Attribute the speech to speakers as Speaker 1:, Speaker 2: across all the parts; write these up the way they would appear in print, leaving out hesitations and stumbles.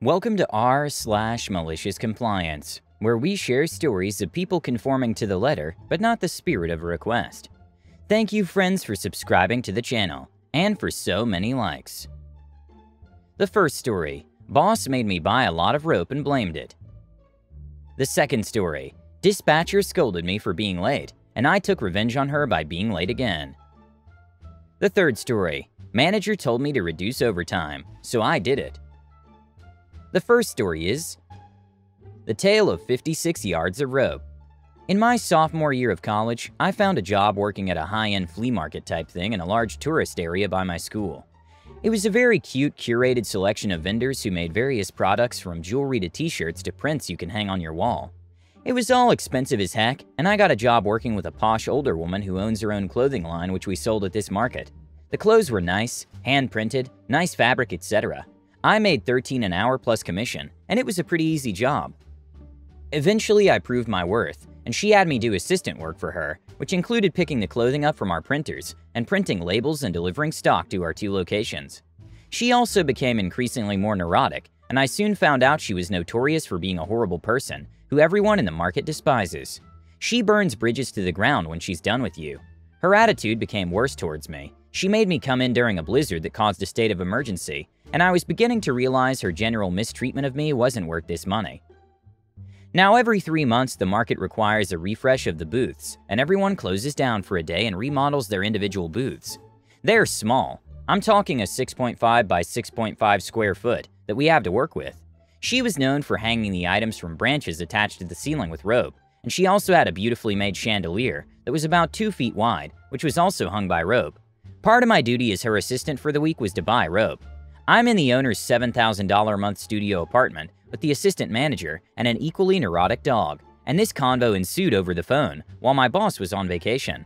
Speaker 1: Welcome to r/MaliciousCompliance, where we share stories of people conforming to the letter but not the spirit of a request. Thank you, friends, for subscribing to the channel and for so many likes. The first story: boss made me buy a lot of rope and blamed it. The second story: dispatcher scolded me for being late, and I took revenge on her by being late again. The third story: manager told me to reduce overtime, so I did it. The first story is the tale of 56 yards of rope. In my sophomore year of college, I found a job working at a high-end flea market type thing in a large tourist area by my school. It was a very cute, curated selection of vendors who made various products from jewelry to t-shirts to prints you can hang on your wall. It was all expensive as heck, and I got a job working with a posh older woman who owns her own clothing line which we sold at this market. The clothes were nice, hand-printed, nice fabric, etc. I made $13 an hour plus commission, and it was a pretty easy job. Eventually, I proved my worth, and she had me do assistant work for her, which included picking the clothing up from our printers and printing labels and delivering stock to our 2 locations. She also became increasingly more neurotic, and I soon found out she was notorious for being a horrible person who everyone in the market despises. She burns bridges to the ground when she's done with you. Her attitude became worse towards me. She made me come in during a blizzard that caused a state of emergency, and I was beginning to realize her general mistreatment of me wasn't worth this money. Now, every 3 months, the market requires a refresh of the booths, and everyone closes down for a day and remodels their individual booths. They're small. I'm talking a 6.5 by 6.5 square foot that we have to work with. She was known for hanging the items from branches attached to the ceiling with rope, and she also had a beautifully made chandelier that was about 2 feet wide, which was also hung by rope. Part of my duty as her assistant for the week was to buy rope. I'm in the owner's $7,000 a month studio apartment with the assistant manager and an equally neurotic dog, and this convo ensued over the phone while my boss was on vacation.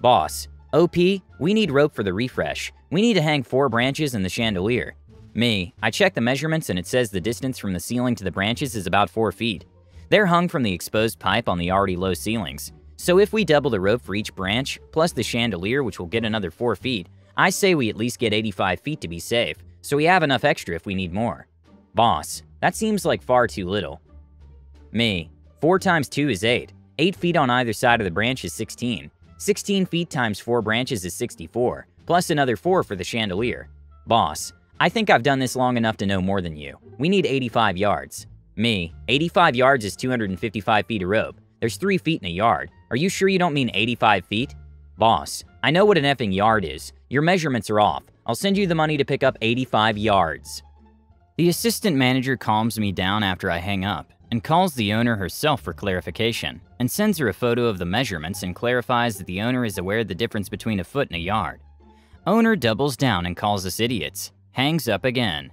Speaker 1: Boss: OP, we need rope for the refresh. We need to hang 4 branches in the chandelier. Me: I checked the measurements and it says the distance from the ceiling to the branches is about 4 feet. They're hung from the exposed pipe on the already low ceilings. So if we double the rope for each branch, plus the chandelier, which will get another 4 feet, I say we at least get 85 feet to be safe, so we have enough extra if we need more. Boss: that seems like far too little. Me: 4 times 2 is 8. 8 feet on either side of the branch is 16. 16 feet times 4 branches is 64, plus another 4 for the chandelier. Boss: I think I've done this long enough to know more than you. We need 85 yards. Me: 85 yards is 255 feet of rope. There's 3 feet in a yard. Are you sure you don't mean 85 feet? Boss: I know what an effing yard is. Your measurements are off. I'll send you the money to pick up 85 yards. The assistant manager calms me down after I hang up and calls the owner herself for clarification and sends her a photo of the measurements and clarifies that the owner is aware of the difference between a foot and a yard. Owner doubles down and calls us idiots. Hangs up again.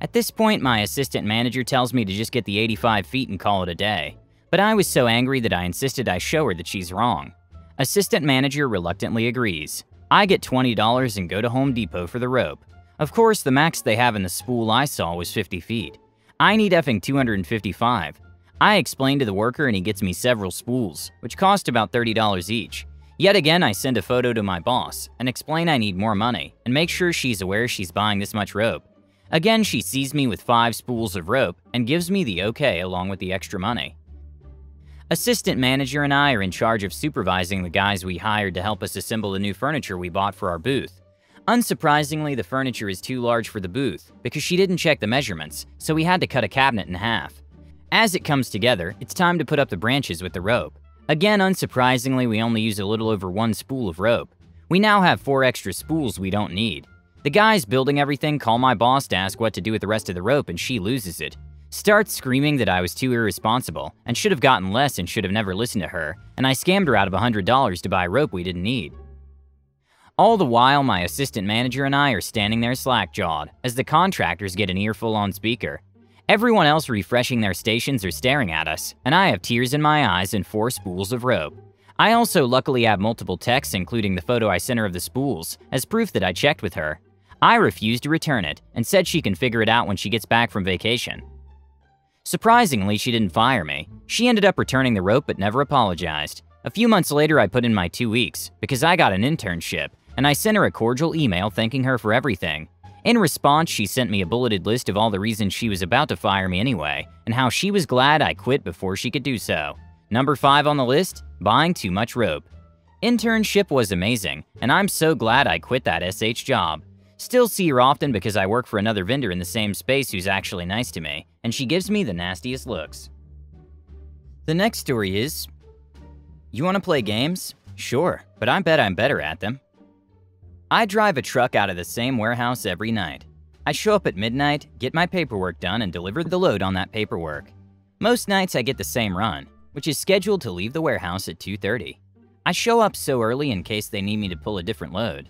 Speaker 1: At this point, my assistant manager tells me to just get the 85 feet and call it a day. But I was so angry that I insisted I show her that she's wrong. Assistant manager reluctantly agrees. I get $20 and go to Home Depot for the rope. Of course, the max they have in the spool I saw was 50 feet. I need effing 255. I explain to the worker and he gets me several spools, which cost about $30 each. Yet again, I send a photo to my boss and explain I need more money and make sure she's aware she's buying this much rope. Again, she sees me with 5 spools of rope and gives me the okay along with the extra money. Assistant manager and I are in charge of supervising the guys we hired to help us assemble the new furniture we bought for our booth. Unsurprisingly, the furniture is too large for the booth because she didn't check the measurements, so we had to cut a cabinet in half. As it comes together, it's time to put up the branches with the rope. Again, unsurprisingly, we only use a little over 1 spool of rope. We now have 4 extra spools we don't need. The guys building everything call my boss to ask what to do with the rest of the rope, and she loses it. Starts screaming that I was too irresponsible and should have gotten less and should have never listened to her, and I scammed her out of $100 to buy rope we didn't need. All the while, my assistant manager and I are standing there slack-jawed as the contractors get an earful on speaker. Everyone else refreshing their stations are staring at us, and I have tears in my eyes and 4 spools of rope. I also luckily have multiple texts, including the photo I sent her of the spools, as proof that I checked with her. I refused to return it and said she can figure it out when she gets back from vacation. Surprisingly, she didn't fire me. She ended up returning the rope but never apologized. A few months later, I put in my 2 weeks because I got an internship, and I sent her a cordial email thanking her for everything. In response, she sent me a bulleted list of all the reasons she was about to fire me anyway, and how she was glad I quit before she could do so. Number 5 on the list, buying too much rope. Internship was amazing, and I'm so glad I quit that SH job. Still see her often because I work for another vendor in the same space who's actually nice to me, and she gives me the nastiest looks. The next story is, you want to play games? Sure, but I bet I'm better at them. I drive a truck out of the same warehouse every night. I show up at midnight, get my paperwork done, and deliver the load on that paperwork. Most nights I get the same run, which is scheduled to leave the warehouse at 2:30. I show up so early in case they need me to pull a different load.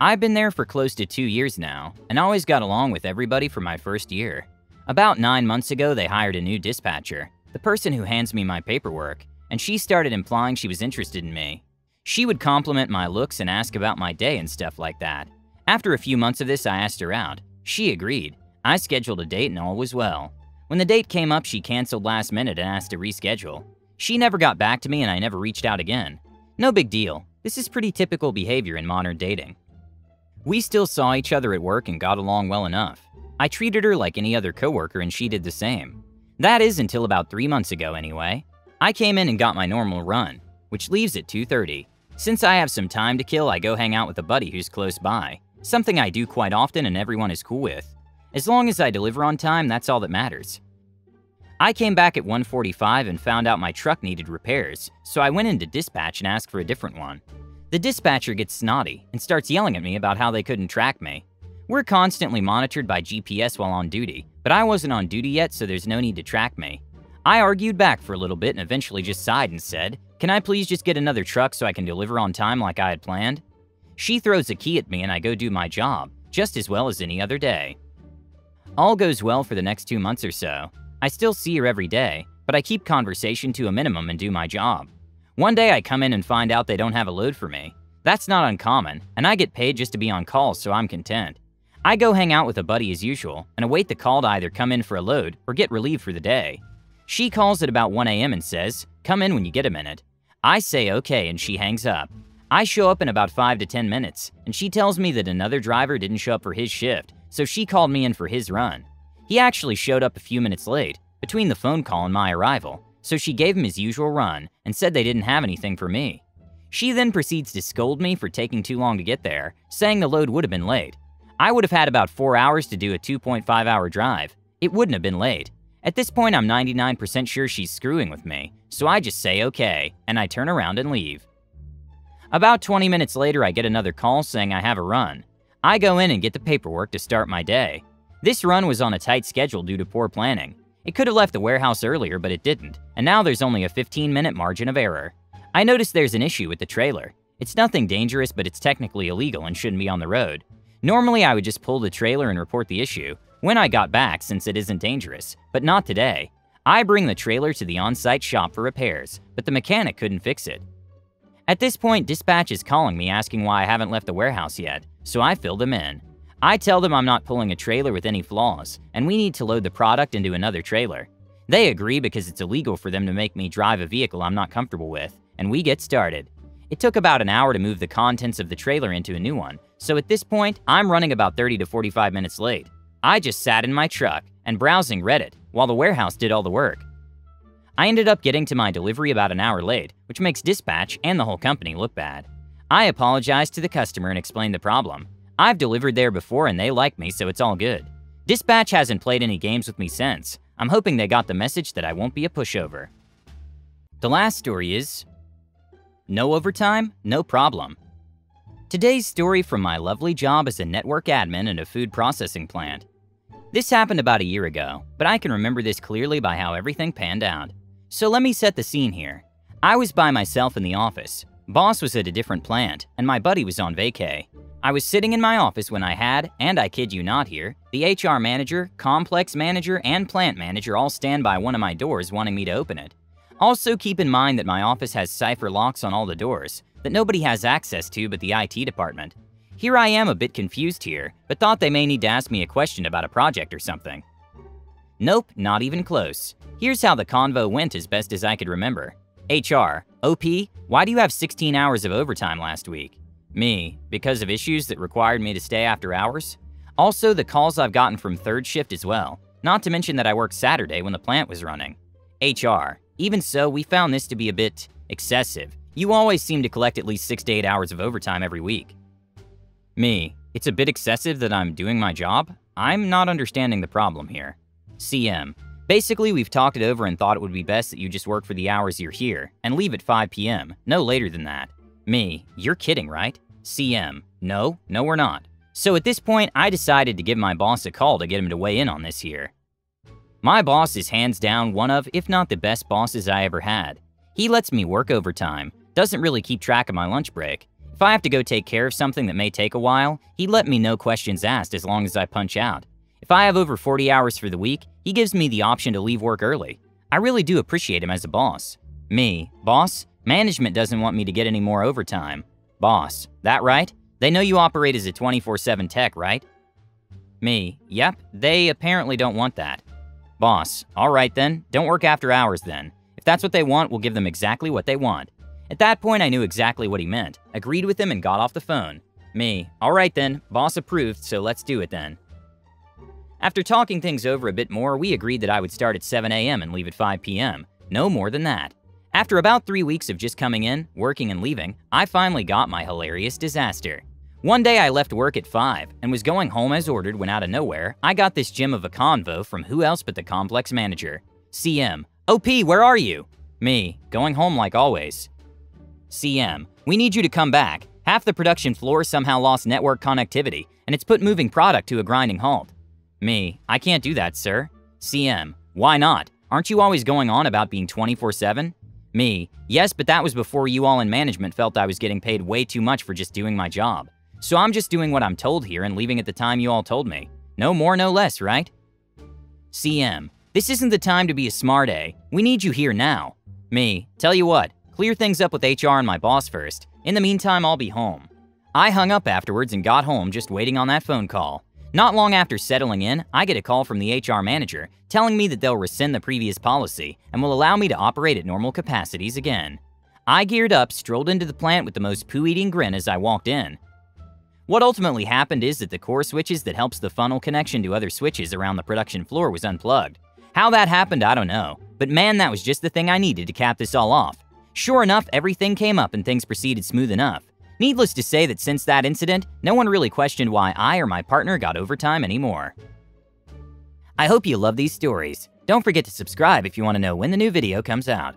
Speaker 1: I've been there for close to 2 years now, and always got along with everybody for my first year. About 9 months ago, they hired a new dispatcher, the person who hands me my paperwork, and she started implying she was interested in me. She would compliment my looks and ask about my day and stuff like that. After a few months of this, I asked her out. She agreed. I scheduled a date and all was well. When the date came up, she canceled last minute and asked to reschedule. She never got back to me and I never reached out again. No big deal. This is pretty typical behavior in modern dating. We still saw each other at work and got along well enough. I treated her like any other coworker and she did the same. That is until about 3 months ago anyway. I came in and got my normal run, which leaves at 2:30. Since I have some time to kill, I go hang out with a buddy who's close by, something I do quite often and everyone is cool with. As long as I deliver on time, that's all that matters. I came back at 1:45 and found out my truck needed repairs, so I went into dispatch and asked for a different one. The dispatcher gets snotty and starts yelling at me about how they couldn't track me. We're constantly monitored by GPS while on duty, but I wasn't on duty yet, so there's no need to track me. I argued back for a little bit and eventually just sighed and said, "Can I please just get another truck so I can deliver on time like I had planned?" She throws a key at me and I go do my job, just as well as any other day. All goes well for the next 2 months or so. I still see her every day, but I keep conversation to a minimum and do my job. One day I come in and find out they don't have a load for me. That's not uncommon, and I get paid just to be on call, so I'm content. I go hang out with a buddy as usual and await the call to either come in for a load or get relieved for the day. She calls at about 1 a.m. and says, "Come in when you get a minute." I say okay and she hangs up. I show up in about 5 to 10 minutes, and she tells me that another driver didn't show up for his shift, so she called me in for his run. He actually showed up a few minutes late, between the phone call and my arrival, so she gave him his usual run and said they didn't have anything for me. She then proceeds to scold me for taking too long to get there, saying the load would have been late. I would have had about 4 hours to do a 2.5-hour drive. It wouldn't have been late. At this point, I'm 99% sure she's screwing with me, so I just say okay, and I turn around and leave. About 20 minutes later, I get another call saying I have a run. I go in and get the paperwork to start my day. This run was on a tight schedule due to poor planning. It could have left the warehouse earlier, but it didn't, and now there's only a 15-minute margin of error. I notice there's an issue with the trailer. It's nothing dangerous, but it's technically illegal and shouldn't be on the road. Normally, I would just pull the trailer and report the issue when I got back since it isn't dangerous, but not today. I bring the trailer to the on-site shop for repairs, but the mechanic couldn't fix it. At this point, dispatch is calling me asking why I haven't left the warehouse yet, so I fill them in. I tell them I'm not pulling a trailer with any flaws, and we need to load the product into another trailer. They agree because it's illegal for them to make me drive a vehicle I'm not comfortable with, and we get started. It took about an hour to move the contents of the trailer into a new one, so at this point, I'm running about 30 to 45 minutes late. I just sat in my truck and browsing Reddit while the warehouse did all the work. I ended up getting to my delivery about an hour late, which makes dispatch and the whole company look bad. I apologized to the customer and explained the problem. I've delivered there before and they like me, so it's all good. Dispatch hasn't played any games with me since. I'm hoping they got the message that I won't be a pushover. The last story is, no overtime, no problem. Today's story from my lovely job as a network admin in a food processing plant. This happened about a year ago, but I can remember this clearly by how everything panned out. So let me set the scene here. I was by myself in the office. Boss was at a different plant, and my buddy was on vacay. I was sitting in my office when I had, and I kid you not here, the HR manager, complex manager, and plant manager all stand by one of my doors wanting me to open it. Also keep in mind that my office has cipher locks on all the doors that nobody has access to but the IT department. Here I am a bit confused here, but thought they may need to ask me a question about a project or something. Nope, not even close. Here's how the convo went as best as I could remember. HR, OP, why do you have 16 hours of overtime last week? Me, because of issues that required me to stay after hours? Also, the calls I've gotten from third shift as well. Not to mention that I worked Saturday when the plant was running. HR. Even so, we found this to be a bit excessive. You always seem to collect at least 6 to 8 hours of overtime every week. Me. It's a bit excessive that I'm doing my job? I'm not understanding the problem here. CM. Basically, we've talked it over and thought it would be best that you just work for the hours you're here and leave at 5 p.m., no later than that. Me. You're kidding, right? CM. No, we're not. So at this point, I decided to give my boss a call to get him to weigh in on this here. My boss is hands down one of, if not the best bosses I ever had. He lets me work overtime, doesn't really keep track of my lunch break. If I have to go take care of something that may take a while, he'd let me no questions asked as long as I punch out. If I have over 40 hours for the week, he gives me the option to leave work early. I really do appreciate him as a boss. Me. Boss, management doesn't want me to get any more overtime. Boss. That right? They know you operate as a 24/7 tech, right? Me. Yep, they apparently don't want that. Boss. All right then, don't work after hours then. If that's what they want, we'll give them exactly what they want. At that point, I knew exactly what he meant, agreed with him, and got off the phone. Me. All right then, boss approved, so let's do it then. After talking things over a bit more, we agreed that I would start at 7 a.m. and leave at 5 p.m. No more than that. After about 3 weeks of just coming in, working, and leaving, I finally got my hilarious disaster. One day I left work at 5 and was going home as ordered when out of nowhere, I got this gem of a convo from who else but the complex manager. CM. OP, where are you? Me. Going home like always. CM. We need you to come back. Half the production floor somehow lost network connectivity, and it's put moving product to a grinding halt. Me. I can't do that, sir. CM. Why not? Aren't you always going on about being 24/7? Me. Yes, but that was before you all in management felt I was getting paid way too much for just doing my job. So I'm just doing what I'm told here and leaving at the time you all told me. No more, no less, right? CM. This isn't the time to be a smart A. We need you here now. Me. Tell you what, clear things up with HR and my boss first. In the meantime, I'll be home. I hung up afterwards and got home just waiting on that phone call. Not long after settling in, I get a call from the HR manager telling me that they'll rescind the previous policy and will allow me to operate at normal capacities again. I geared up, strolled into the plant with the most poo-eating grin as I walked in. What ultimately happened is that the core switches that helps the funnel connection to other switches around the production floor was unplugged. How that happened, I don't know, but man, that was just the thing I needed to cap this all off. Sure enough, everything came up and things proceeded smooth enough. Needless to say that since that incident, no one really questioned why I or my partner got overtime anymore. I hope you love these stories. Don't forget to subscribe if you want to know when the new video comes out.